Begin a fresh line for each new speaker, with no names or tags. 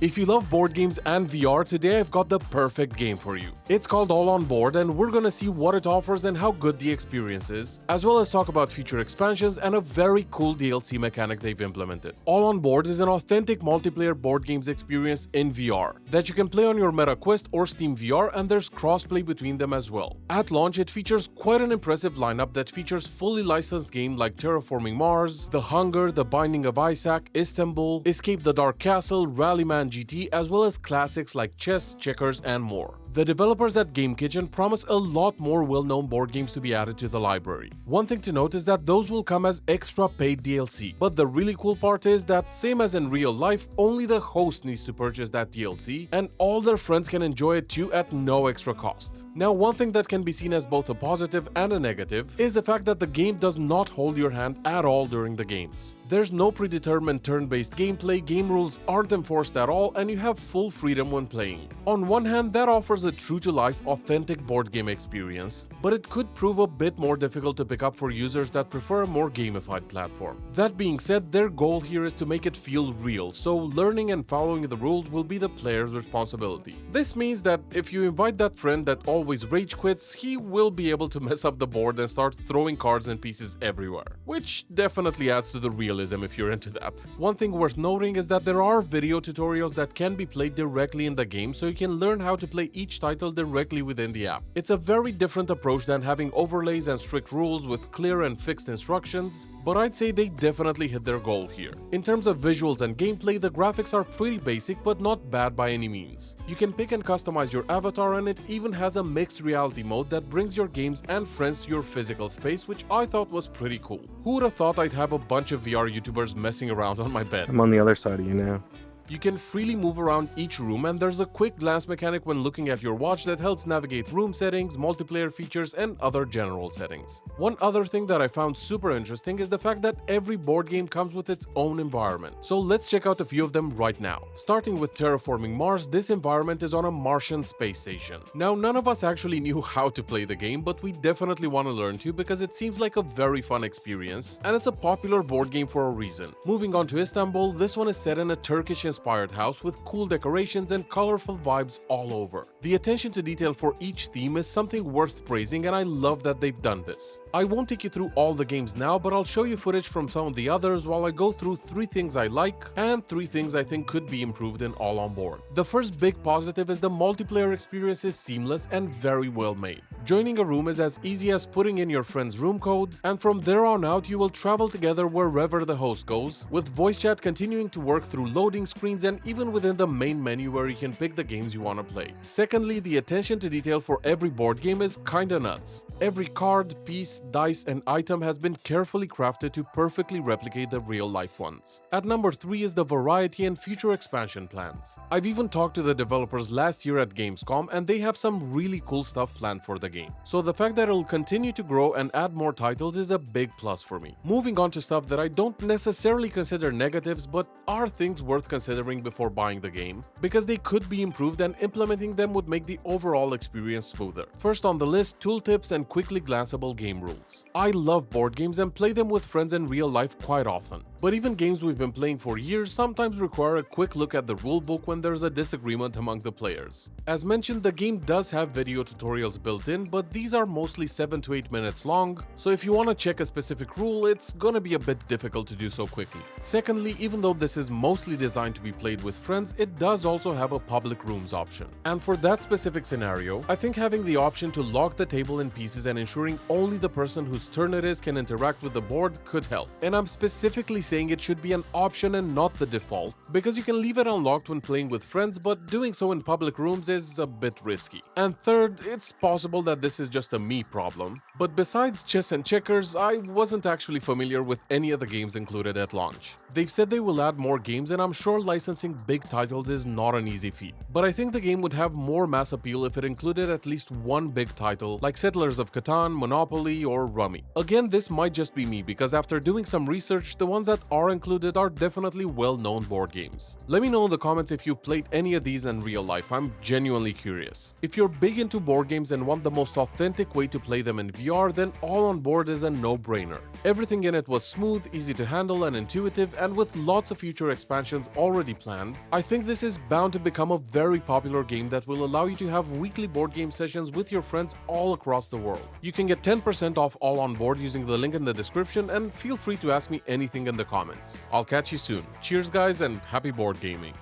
If you love board games and VR, today I've got the perfect game for you. It's called All On Board, and we're gonna see what it offers and how good the experience is, as well as talk about future expansions and a very cool DLC mechanic they've implemented. All On Board is an authentic multiplayer board games experience in VR that you can play on your Meta Quest or Steam VR, and there's crossplay between them as well. At launch, it features quite an impressive lineup that features fully licensed games like Terraforming Mars, The Hunger, The Binding of Isaac, Istanbul, Escape the Dark Castle, Rallyman GT, as well as classics like chess, checkers, and more. The developers at Game Kitchen promise a lot more well-known board games to be added to the library. One thing to note is that those will come as extra paid DLC, but the really cool part is that, same as in real life, only the host needs to purchase that DLC, and all their friends can enjoy it too at no extra cost. Now, one thing that can be seen as both a positive and a negative is the fact that the game does not hold your hand at all during the games. There's no predetermined turn-based gameplay, game rules aren't enforced at all, and you have full freedom when playing. On one hand, that offers a true-to-life, authentic board game experience, but it could prove a bit more difficult to pick up for users that prefer a more gamified platform. That being said, their goal here is to make it feel real, so learning and following the rules will be the player's responsibility. This means that if you invite that friend that always rage quits, he will be able to mess up the board and start throwing cards and pieces everywhere, which definitely adds to the realism if you're into that. One thing worth noting is that there are video tutorials that can be played directly in the game, so you can learn how to play each title directly within the app. It's a very different approach than having overlays and strict rules with clear and fixed instructions, but I'd say they definitely hit their goal here. In terms of visuals and gameplay, the graphics are pretty basic but not bad by any means. You can pick and customize your avatar, and it even has a mixed reality mode that brings your games and friends to your physical space, which I thought was pretty cool. Who would have thought I'd have a bunch of VR YouTubers messing around on my bed?
I'm on the other side of you now.
You can freely move around each room, and there's a quick glance mechanic when looking at your watch that helps navigate room settings, multiplayer features, and other general settings. One other thing that I found super interesting is the fact that every board game comes with its own environment. So let's check out a few of them right now. Starting with Terraforming Mars, this environment is on a Martian space station. Now, none of us actually knew how to play the game, but we definitely want to learn to because it seems like a very fun experience, and it's a popular board game for a reason. Moving on to Istanbul, this one is set in a Turkish-inspired house with cool decorations and colorful vibes all over. The attention to detail for each theme is something worth praising, and I love that they've done this. I won't take you through all the games now, but I'll show you footage from some of the others while I go through 3 things I like and 3 things I think could be improved in All On Board. The first big positive is the multiplayer experience is seamless and very well made. Joining a room is as easy as putting in your friend's room code, and from there on out you will travel together wherever the host goes, with voice chat continuing to work through loading screens and even within the main menu where you can pick the games you want to play. Secondly, the attention to detail for every board game is kinda nuts. Every card, piece, dice, and item has been carefully crafted to perfectly replicate the real-life ones. At number 3 is the variety and future expansion plans. I've even talked to the developers last year at Gamescom, and they have some really cool stuff planned for the game. So the fact that it'll continue to grow and add more titles is a big plus for me. Moving on to stuff that I don't necessarily consider negatives, but are things worth considering before buying the game, because they could be improved and implementing them would make the overall experience smoother. First on the list, tooltips and quickly glanceable game rules. I love board games and play them with friends in real life quite often, but even games we've been playing for years sometimes require a quick look at the rulebook when there's a disagreement among the players. As mentioned, the game does have video tutorials built in, but these are mostly 7 to 8 minutes long, so if you want to check a specific rule, it's gonna be a bit difficult to do so quickly. Secondly, even though this is mostly designed to be played with friends, it does also have a public rooms option. And for that specific scenario, I think having the option to lock the table in pieces and ensuring only the person whose turn it is can interact with the board could help. And I'm specifically saying it should be an option and not the default, because you can leave it unlocked when playing with friends, but doing so in public rooms is a bit risky. And third, it's possible that this is just a me problem, but besides chess and checkers, I wasn't actually familiar with any of the games included at launch. They've said they will add more games, and I'm sure licensing big titles is not an easy feat, but I think the game would have more mass appeal if it included at least one big title like Settlers of Catan, Monopoly, or Rummy. Again, this might just be me, because after doing some research, the ones that are included are definitely well-known board games. Let me know in the comments if you've played any of these in real life. I'm genuinely curious. If you're big into board games and want the most authentic way to play them in VR, VR, then All On Board is a no-brainer. Everything in it was smooth, easy to handle, and intuitive, and with lots of future expansions already planned, I think this is bound to become a very popular game that will allow you to have weekly board game sessions with your friends all across the world. You can get 10% off All On Board using the link in the description, and feel free to ask me anything in the comments. I'll catch you soon. Cheers guys, and happy board gaming!